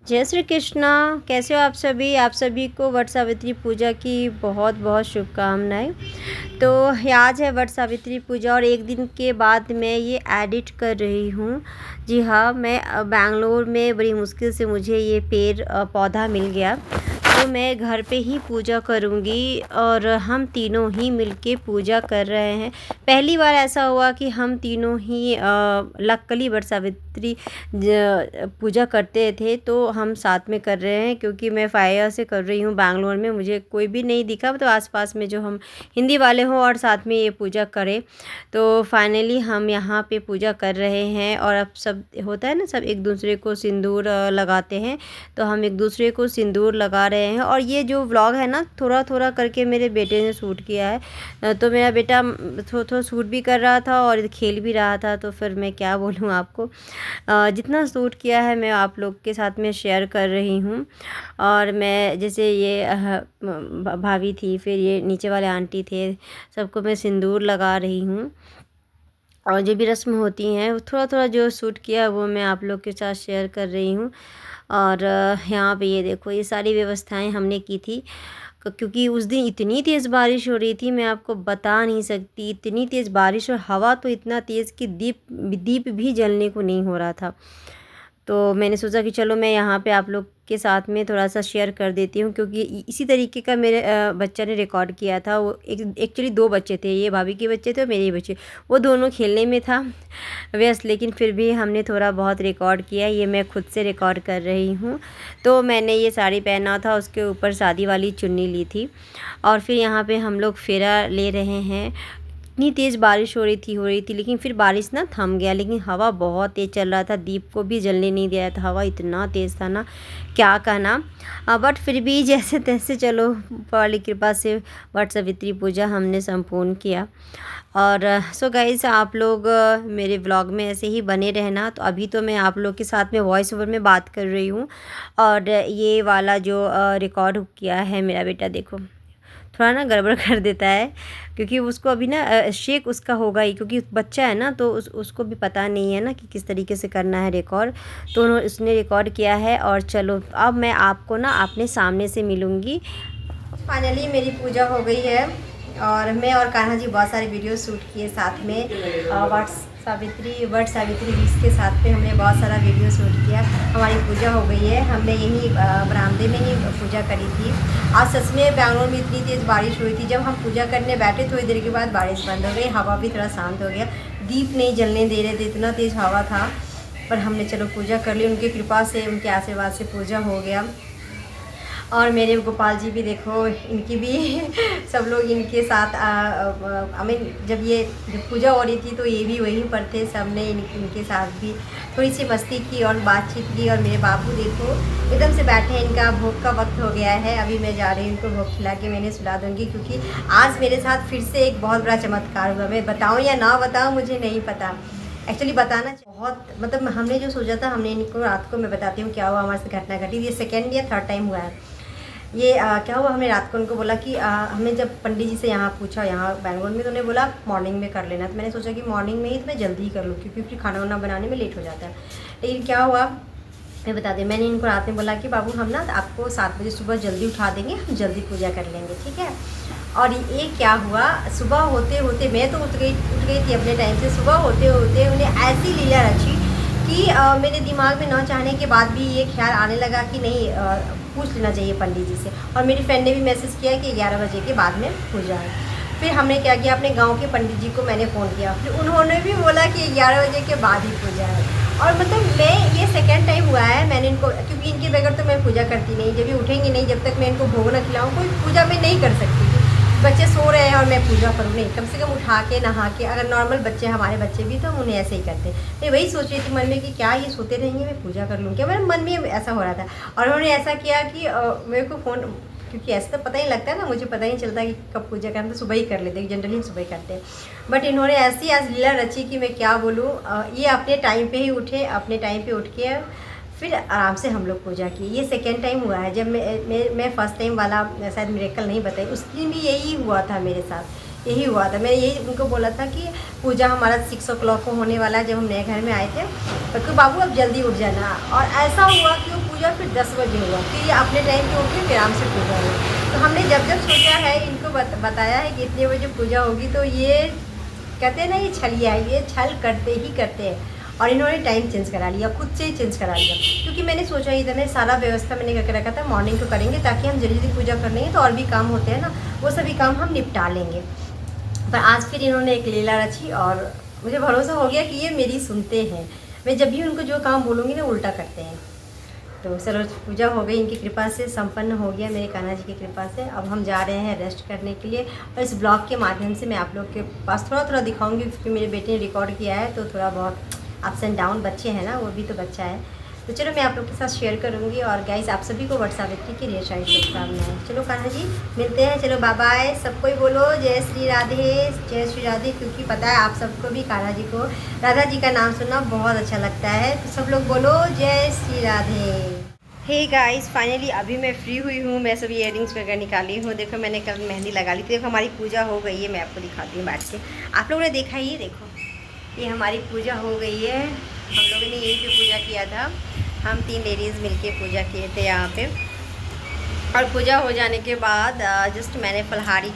जय श्री कृष्णा। कैसे हो आप सभी को वट सावित्री पूजा की बहुत बहुत शुभकामनाएं। तो आज है वट सावित्री पूजा और एक दिन के बाद मैं ये एडिट कर रही हूँ। जी हाँ, मैं बैंगलोर में बड़ी मुश्किल से मुझे ये पेड़ पौधा मिल गया, तो मैं घर पे ही पूजा करूँगी और हम तीनों ही मिलके पूजा कर रहे हैं। पहली बार ऐसा हुआ कि हम तीनों ही लक्कली वट सावित्री पूजा करते थे, तो हम साथ में कर रहे हैं क्योंकि मैं 5 ईयर से कर रही हूँ बैंगलोर में। मुझे कोई भी नहीं दिखा तो आसपास में जो हम हिंदी वाले हों और साथ में ये पूजा करें, तो फाइनली हम यहाँ पे पूजा कर रहे हैं। और अब सब होता है ना, सब एक दूसरे को सिंदूर लगाते हैं, तो हम एक दूसरे को सिंदूर लगा रहे हैं। और ये जो व्लॉग है ना, थोड़ा थोड़ा करके मेरे बेटे ने शूट किया है, तो मेरा बेटा थोड़ा शूट भी कर रहा था और खेल भी रहा था, तो फिर मैं क्या बोलूँ आपको। जितना शूट किया है मैं आप लोग के साथ में शेयर कर रही हूँ। और मैं जैसे ये भाभी थी, फिर ये नीचे वाले आंटी थे, सबको मैं सिंदूर लगा रही हूँ। और जो भी रस्म होती हैं थोड़ा थोड़ा जो शूट किया वो मैं आप लोग के साथ शेयर कर रही हूँ। और यहाँ पे ये देखो, ये सारी व्यवस्थाएं हमने की थी क्योंकि उस दिन इतनी तेज़ बारिश हो रही थी, मैं आपको बता नहीं सकती। इतनी तेज़ बारिश और हवा तो इतना तेज़ कि दीप भी जलने को नहीं हो रहा था। तो मैंने सोचा कि चलो मैं यहाँ पे आप लोग के साथ में थोड़ा सा शेयर कर देती हूँ, क्योंकि इसी तरीके का मेरे बच्चा ने रिकॉर्ड किया था। वो एक्चुअली 2 बच्चे थे, ये भाभी के बच्चे थे और मेरे ही बच्चे, वो दोनों खेलने में था व्यस्त, लेकिन फिर भी हमने थोड़ा बहुत रिकॉर्ड किया। ये मैं खुद से रिकॉर्ड कर रही हूँ। तो मैंने ये साड़ी पहना था, उसके ऊपर शादी वाली चुन्नी ली थी और फिर यहाँ पर हम लोग फेरा ले रहे हैं। इतनी तेज़ बारिश हो रही थी, लेकिन फिर बारिश ना थम गया, लेकिन हवा बहुत तेज़ चल रहा था, दीप को भी जलने नहीं दे रहा था। हवा इतना तेज़ था ना, क्या कहना। बट फिर भी जैसे तैसे चलो वाली कृपा से वट सावित्री पूजा हमने संपूर्ण किया। और सो गाइज़, आप लोग मेरे व्लॉग में ऐसे ही बने रहना। तो अभी तो मैं आप लोग के साथ में वॉइस ओवर में बात कर रही हूँ, और ये वाला जो रिकॉर्ड किया है मेरा बेटा, देखो थोड़ा ना गड़बड़ कर देता है, क्योंकि उसको अभी ना शेक उसका होगा ही, क्योंकि बच्चा है ना, तो उसको भी पता नहीं है ना कि किस तरीके से करना है रिकॉर्ड। तो उसने रिकॉर्ड किया है। और चलो अब मैं आपको ना अपने सामने से मिलूँगी। फाइनली मेरी पूजा हो गई है और मैं और कान्हा जी बहुत सारे वीडियो शूट किए साथ में। वट सावित्री इसके साथ में हमने बहुत सारा वीडियो शूट किया। हमारी पूजा हो गई है, हमने यहीं बरामदे में ही पूजा करी थी। आज सच में बैंगलोर में इतनी तेज़ बारिश हुई थी, जब हम पूजा करने बैठे थोड़ी देर के बाद बारिश बंद हो गई, हवा भी थोड़ा शांत हो गया, दीप नहीं जलने दे रहे थे, इतना तेज़ हवा था। पर हमने चलो पूजा कर ली, उनकी कृपा से, उनके आशीर्वाद से पूजा हो गया। और मेरे गोपाल जी भी देखो, इनकी भी सब लोग इनके साथ जब पूजा हो रही थी तो ये भी वहीं पर थे। सब ने इनके साथ भी थोड़ी सी मस्ती की और बातचीत की। और मेरे बाबू देखो एकदम से बैठे हैं, इनका भोग का वक्त हो गया है। अभी मैं जा रही हूँ, इनको भोग खिला के मैंने सुला दूँगी, क्योंकि आज मेरे साथ फिर से एक बहुत बड़ा चमत्कार हुआ। मैं बताऊँ या ना बताऊँ मुझे नहीं पता, एक्चुअली बताना बहुत, मतलब हमने जो सोचा था, हमने इनको रात को, मैं बताती हूँ क्या हुआ हमारे साथ घटना घटी। ये 2nd या 3rd टाइम हुआ है ये। क्या हुआ, हमने रात को उनको बोला कि हमने जब पंडित जी से यहाँ पूछा, यहाँ बैंगलोर में, तो उन्होंने बोला मॉर्निंग में कर लेना। तो मैंने सोचा कि मॉर्निंग में ही तो मैं जल्दी ही कर लूँ, क्योंकि फिर खाना वाना बनाने में लेट हो जाता है। लेकिन क्या हुआ मैं बता दें, मैंने इनको रात में बोला कि बाबू हम ना आपको 7 बजे सुबह जल्दी उठा देंगे, हम जल्दी पूजा कर लेंगे, ठीक है। और ये क्या हुआ, सुबह होते होते मैं तो उठ गई थी अपने टाइम से। सुबह होते होते उन्हें ऐसी लीला रची कि मेरे दिमाग में न चाहने के बाद भी ये ख्याल आने लगा कि नहीं, पूछ लेना चाहिए पंडित जी से। और मेरी फ्रेंड ने भी मैसेज किया कि 11 बजे के बाद में पूजा है। फिर हमने क्या किया, अपने गांव के पंडित जी को मैंने फ़ोन किया, फिर उन्होंने भी बोला कि 11 बजे के बाद ही पूजा है। और मतलब मैं ये 2nd टाइम हुआ है मैंने इनको, क्योंकि इनके बगैर तो मैं पूजा करती नहीं, जब ये उठेंगे नहीं, जब तक मैं इनको भोग न खिलाऊँ कोई पूजा मैं नहीं कर सकती। बच्चे सो रहे हैं और मैं पूजा करूँ नहीं, कम से कम उठा के नहा के। अगर नॉर्मल बच्चे, हमारे बच्चे भी, तो हम उन्हें ऐसे ही करते। मैं वही सोच रही थी मन में कि क्या ये सोते रहेंगे, मैं पूजा कर लूँ क्या, मेरे मन में ऐसा हो रहा था। और उन्होंने ऐसा किया कि मेरे को फ़ोन, क्योंकि ऐसा तो पता ही लगता है ना, मुझे पता ही नहीं चलता कि कब पूजा करना, तो सुबह ही कर लेते हैं, जनरली हम सुबह ही करते हैं। बट इन्होंने ऐसी आज लीला रची कि मैं क्या बोलूँ। ये अपने टाइम पे ही उठे, अपने टाइम पे उठ के फिर आराम से हम लोग पूजा की। ये 2nd टाइम हुआ है। जब मैं 1st टाइम वाला शायद मिरेकल नहीं बताई, उस दिन भी यही हुआ था मेरे साथ यही हुआ था। मैंने यही उनको बोला था कि पूजा हमारा 6 o'clock को होने वाला है, जब हम नए घर में आए थे। तो बाबू अब जल्दी उठ जाना, और ऐसा हुआ कि वो पूजा फिर 10 बजे हुआ, फिर ये अपने टाइम पे उठ के फिर आराम से पूजा हुई। तो हमने जब जब सोचा है, इनको बताया है कि इतने बजे पूजा होगी, तो ये कहते हैं ना, ये छलिया है, ये छल करते ही करते हैं। और इन्होंने टाइम चेंज करा लिया, खुद से ही चेंज करा लिया, क्योंकि मैंने सोचा इधर में सारा व्यवस्था मैंने करके रखा था, मॉर्निंग को करेंगे ताकि हम जल्दी जल्दी पूजा कर लेंगे, तो और भी काम होते हैं ना, वो सभी काम हम निपटा लेंगे। पर आज फिर इन्होंने एक लीला रची, और मुझे भरोसा हो गया कि ये मेरी सुनते हैं। मैं जब भी उनको जो काम बोलूँगी ना, उल्टा करते हैं। तो चलो, पूजा हो गई, इनकी कृपा से संपन्न हो गया, मेरे कान्हा जी की कृपा से। अब हम जा रहे हैं रेस्ट करने के लिए, और इस ब्लॉग के माध्यम से मैं आप लोग के पास थोड़ा थोड़ा दिखाऊंगी, क्योंकि मेरे बेटे ने रिकॉर्ड किया है, तो थोड़ा बहुत अप्स एंड डाउन, बच्चे हैं ना, वो भी तो बच्चा है। तो चलो, मैं आप लोग के साथ शेयर करूँगी। और गाइस, आप सभी को वट सावित्री की ढेर सारी शुभकामनाएं। चलो कान्हा जी, मिलते हैं। चलो बाय बाय। सबको ही बोलो जय श्री राधे, जय श्री राधे, क्योंकि पता है आप सबको भी कान्हा जी को, राधा जी का नाम सुनना बहुत अच्छा लगता है। तो सब लोग बोलो जय Shri Radhe. Hey guys, finally अभी मैं फ्री हुई हूँ। मैं सब इयररिंग्स वगैरह निकाली हूँ। देखो, मैंने कल मेहंदी लगा ली थी। देखो, हमारी पूजा हो गई है। मैं आपको दिखाती हूँ बैठ के। आप लोगों ने देखा ही, देखो, ये हमारी पूजा हो गई है। हम लोगों ने यहीं पे पूजा किया था। हम 3 लेडीज़ मिलके पूजा किए थे यहाँ पे। और पूजा हो जाने के बाद जस्ट मैंने फलहारी